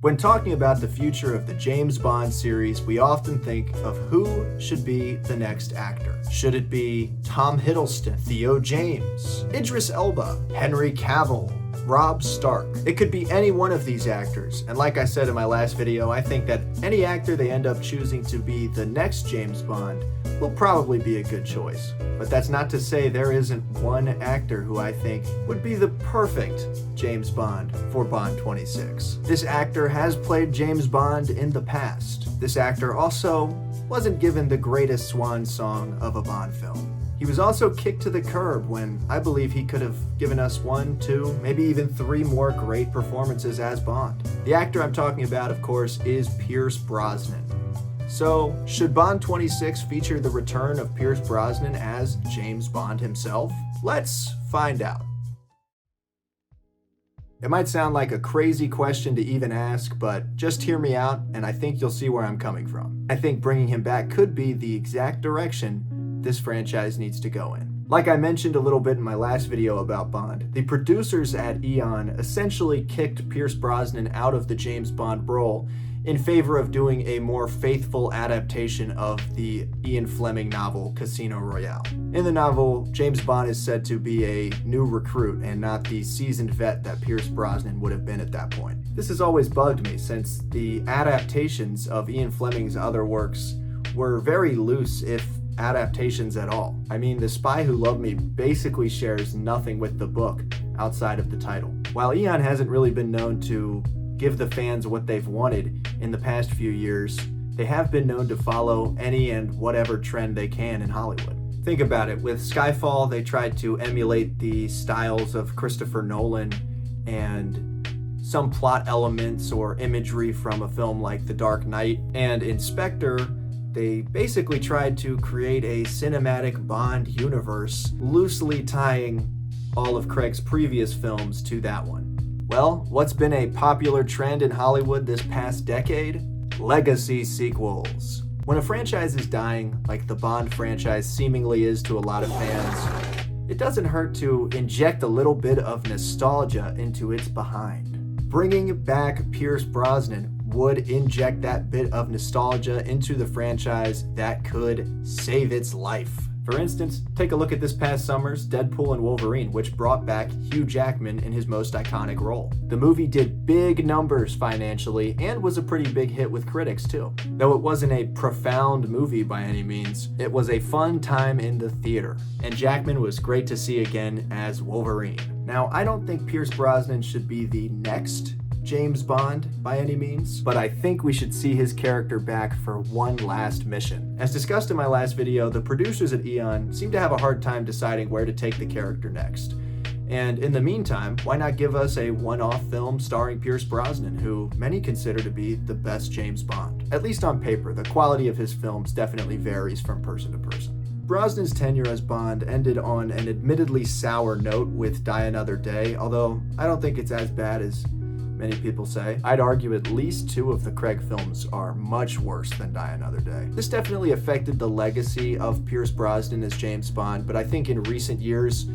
When talking about the future of the James Bond series, we often think of who should be the next actor. Should it be Tom Hiddleston, Theo James, Idris Elba, Henry Cavill, Rob Stark? It could be any one of these actors, and like I said in my last video, I think that any actor they end up choosing to be the next James Bond will probably be a good choice. But that's not to say there isn't one actor who I think would be the perfect James Bond for Bond 26. This actor has played James Bond in the past. This actor also wasn't given the greatest swan song of a Bond film. He was also kicked to the curb when I believe he could have given us 1, 2, maybe even 3 more great performances as Bond. The actor I'm talking about, of course, is Pierce Brosnan. So, should Bond 26 feature the return of Pierce Brosnan as James Bond himself? Let's find out. It might sound like a crazy question to even ask, but just hear me out and I think you'll see where I'm coming from. I think bringing him back could be the exact direction this franchise needs to go in. Like I mentioned a little bit in my last video about Bond, the producers at Eon essentially kicked Pierce Brosnan out of the James Bond role in favor of doing a more faithful adaptation of the Ian Fleming novel Casino Royale. In the novel, James Bond is said to be a new recruit and not the seasoned vet that Pierce Brosnan would have been at that point. This has always bugged me since the adaptations of Ian Fleming's other works were very loose, if adaptations at all. I mean, The Spy Who Loved Me basically shares nothing with the book outside of the title. While Eon hasn't really been known to give the fans what they've wanted in the past few years, they have been known to follow any and whatever trend they can in Hollywood. Think about it, with Skyfall they tried to emulate the styles of Christopher Nolan and some plot elements or imagery from a film like The Dark Knight, and in Spectre they basically tried to create a cinematic Bond universe, loosely tying all of Craig's previous films to that one. Well, what's been a popular trend in Hollywood this past decade? Legacy sequels. When a franchise is dying, like the Bond franchise seemingly is to a lot of fans, it doesn't hurt to inject a little bit of nostalgia into its behind. Bringing back Pierce Brosnan would inject that bit of nostalgia into the franchise that could save its life. For instance, take a look at this past summer's Deadpool and Wolverine, which brought back Hugh Jackman in his most iconic role. The movie did big numbers financially and was a pretty big hit with critics too. Though it wasn't a profound movie by any means, it was a fun time in the theater, and Jackman was great to see again as Wolverine. Now, I don't think Pierce Brosnan should be the next James Bond by any means, but I think we should see his character back for one last mission. As discussed in my last video, the producers at Eon seem to have a hard time deciding where to take the character next. And in the meantime, why not give us a one-off film starring Pierce Brosnan, who many consider to be the best James Bond? At least on paper, the quality of his films definitely varies from person to person. Brosnan's tenure as Bond ended on an admittedly sour note with Die Another Day, although I don't think it's as bad as many people say. I'd argue at least 2 of the Craig films are much worse than Die Another Day. This definitely affected the legacy of Pierce Brosnan as James Bond, but I think in recent years,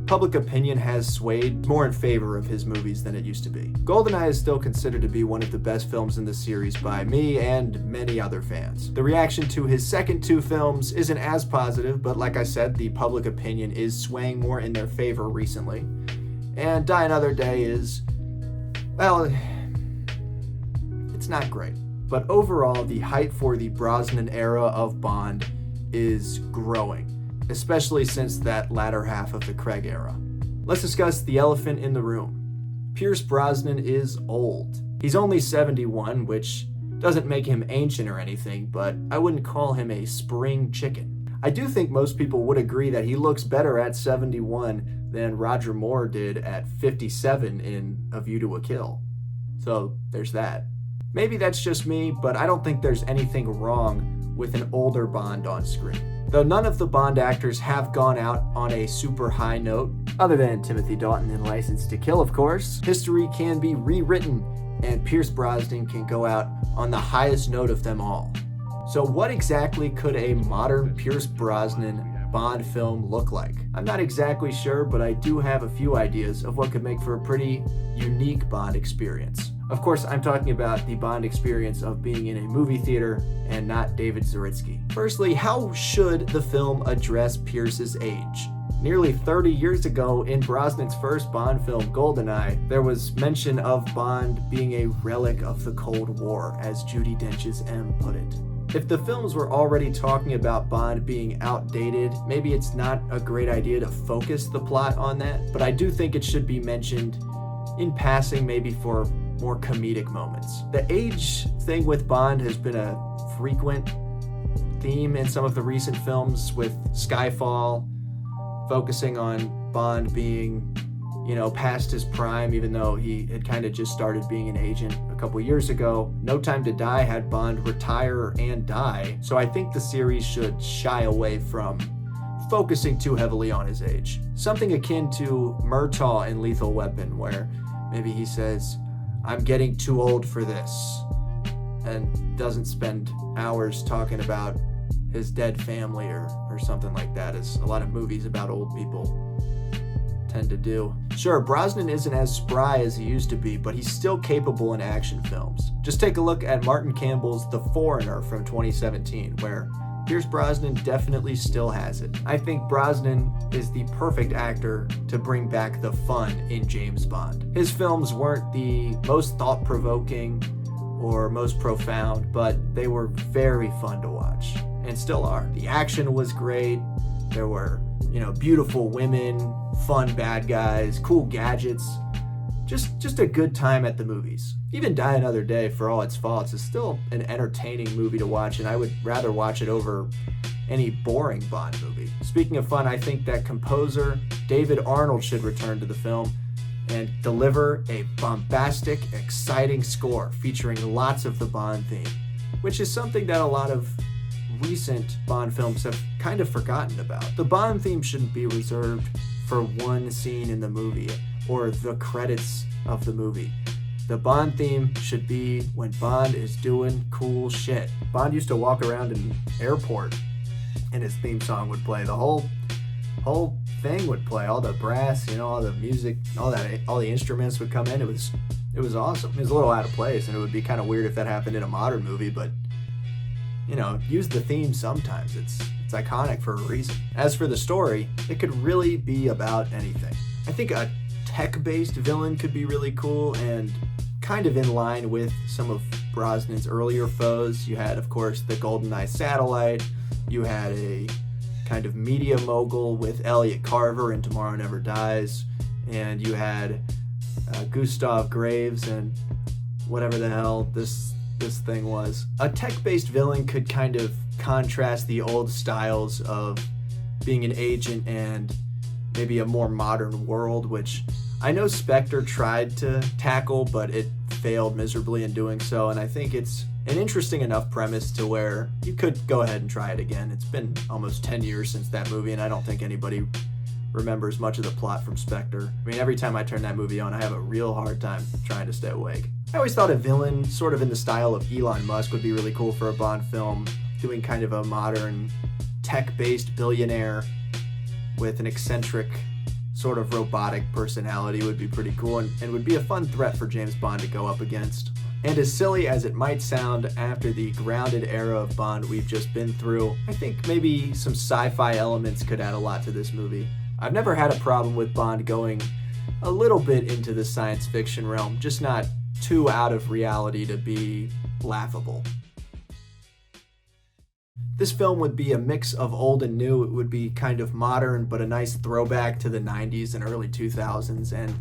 public opinion has swayed more in favor of his movies than it used to be. GoldenEye is still considered to be one of the best films in the series by me and many other fans. The reaction to his second 2 films isn't as positive, but like I said, the public opinion is swaying more in their favor recently. And Die Another Day is, well, it's not great. But overall, the hype for the Brosnan era of Bond is growing, especially since that latter half of the Craig era. Let's discuss the elephant in the room. Pierce Brosnan is old. He's only 71, which doesn't make him ancient or anything, but I wouldn't call him a spring chicken. I do think most people would agree that he looks better at 71 than Roger Moore did at 57 in A View to a Kill. So there's that. Maybe that's just me, but I don't think there's anything wrong with an older Bond on screen. Though none of the Bond actors have gone out on a super high note, other than Timothy Dalton in License to Kill, of course, history can be rewritten, and Pierce Brosnan can go out on the highest note of them all. So what exactly could a modern Pierce Brosnan Bond film look like? I'm not exactly sure, but I do have a few ideas of what could make for a pretty unique Bond experience. Of course, I'm talking about the Bond experience of being in a movie theater and not David Zaritsky. Firstly, how should the film address Pierce's age? Nearly 30 years ago, in Brosnan's first Bond film, GoldenEye, there was mention of Bond being a relic of the Cold War, as Judi Dench's M put it. If the films were already talking about Bond being outdated, maybe it's not a great idea to focus the plot on that, but I do think it should be mentioned in passing, maybe for more comedic moments. The age thing with Bond has been a frequent theme in some of the recent films, with Skyfall focusing on Bond being, past his prime, even though he had kind of just started being an agent a couple years ago. No Time to Die had Bond retire and die, so I think the series should shy away from focusing too heavily on his age. Something akin to Murtaugh in Lethal Weapon, where maybe he says, "I'm getting too old for this," and doesn't spend hours talking about his dead family or something like that, as a lot of movies about old people tend to do. Sure, Brosnan isn't as spry as he used to be, but he's still capable in action films. Just take a look at Martin Campbell's The Foreigner from 2017, where Pierce Brosnan definitely still has it. I think Brosnan is the perfect actor to bring back the fun in James Bond. His films weren't the most thought-provoking or most profound, but they were very fun to watch, and still are. The action was great. There were, beautiful women, fun bad guys, cool gadgets. Just a good time at the movies. Even Die Another Day, for all its faults, is still an entertaining movie to watch, and I would rather watch it over any boring Bond movie. Speaking of fun, I think that composer David Arnold should return to the film and deliver a bombastic, exciting score featuring lots of the Bond theme, which is something that a lot of recent Bond films have kind of forgotten about. The Bond theme shouldn't be reserved for one scene in the movie or the credits of the movie. The Bond theme should be when Bond is doing cool shit. Bond used to walk around an airport and his theme song would play. The whole thing would play. All the brass, all the music, all the instruments would come in. It was awesome. It was a little out of place, and it would be kind of weird if that happened in a modern movie, but use the theme sometimes. It's iconic for a reason. As for the story, it could really be about anything. I think a tech-based villain could be really cool and kind of in line with some of Brosnan's earlier foes. You had, of course, the GoldenEye satellite. You had a kind of media mogul with Elliot Carver in Tomorrow Never Dies. And you had Gustav Graves and whatever the hell this thing was. A tech-based villain could kind of contrast the old styles of being an agent and maybe a more modern world, which I know Spectre tried to tackle, but it failed miserably in doing so, and I think it's an interesting enough premise to where you could go ahead and try it again. It's been almost 10 years since that movie, and I don't think anybody remembers much of the plot from Spectre. I mean, every time I turn that movie on, I have a real hard time trying to stay awake. I always thought a villain sort of in the style of Elon Musk would be really cool for a Bond film, doing kind of a modern tech-based billionaire with an eccentric sort of robotic personality would be pretty cool, and would be a fun threat for James Bond to go up against. And as silly as it might sound after the grounded era of Bond we've just been through, I think maybe some sci-fi elements could add a lot to this movie. I've never had a problem with Bond going a little bit into the science fiction realm, just not too out of reality to be laughable. This film would be a mix of old and new. It would be kind of modern, but a nice throwback to the 90s and early 2000s, and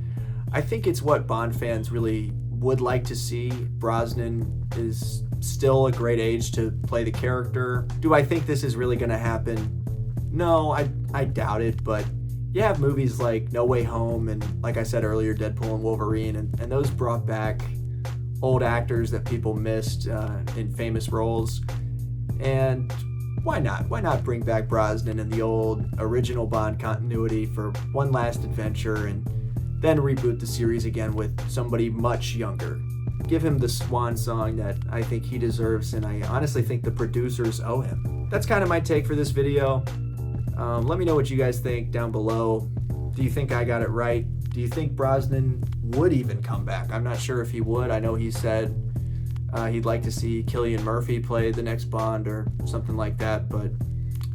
I think it's what Bond fans really would like to see. Brosnan is still a great age to play the character. Do I think this is really going to happen? No, I doubt it, but you have movies like No Way Home and, like I said earlier, Deadpool and Wolverine, and those brought back old actors that people missed in famous roles. And why not? Why not bring back Brosnan in the old original Bond continuity for one last adventure and then reboot the series again with somebody much younger? Give him the swan song that I think he deserves, and I honestly think the producers owe him. That's kind of my take for this video. Let me know what you guys think down below. Do you think I got it right? Do you think Brosnan would even come back? I'm not sure if he would. I know he said he'd like to see Cillian Murphy play the next Bond or something like that, but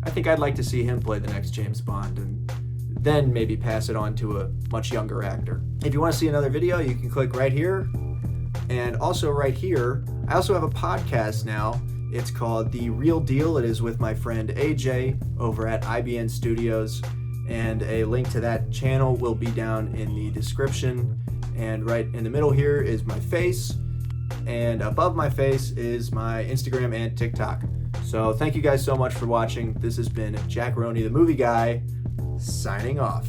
I think I'd like to see him play the next James Bond and then maybe pass it on to a much younger actor. If you want to see another video, you can click right here. And also right here, I also have a podcast now. It's called The Real Deal. It is with my friend AJ over at IBN Studios. And a link to that channel will be down in the description. And right in the middle here is my face. And above my face is my Instagram and TikTok. So thank you guys so much for watching. This has been Jack Roney, the movie guy, signing off.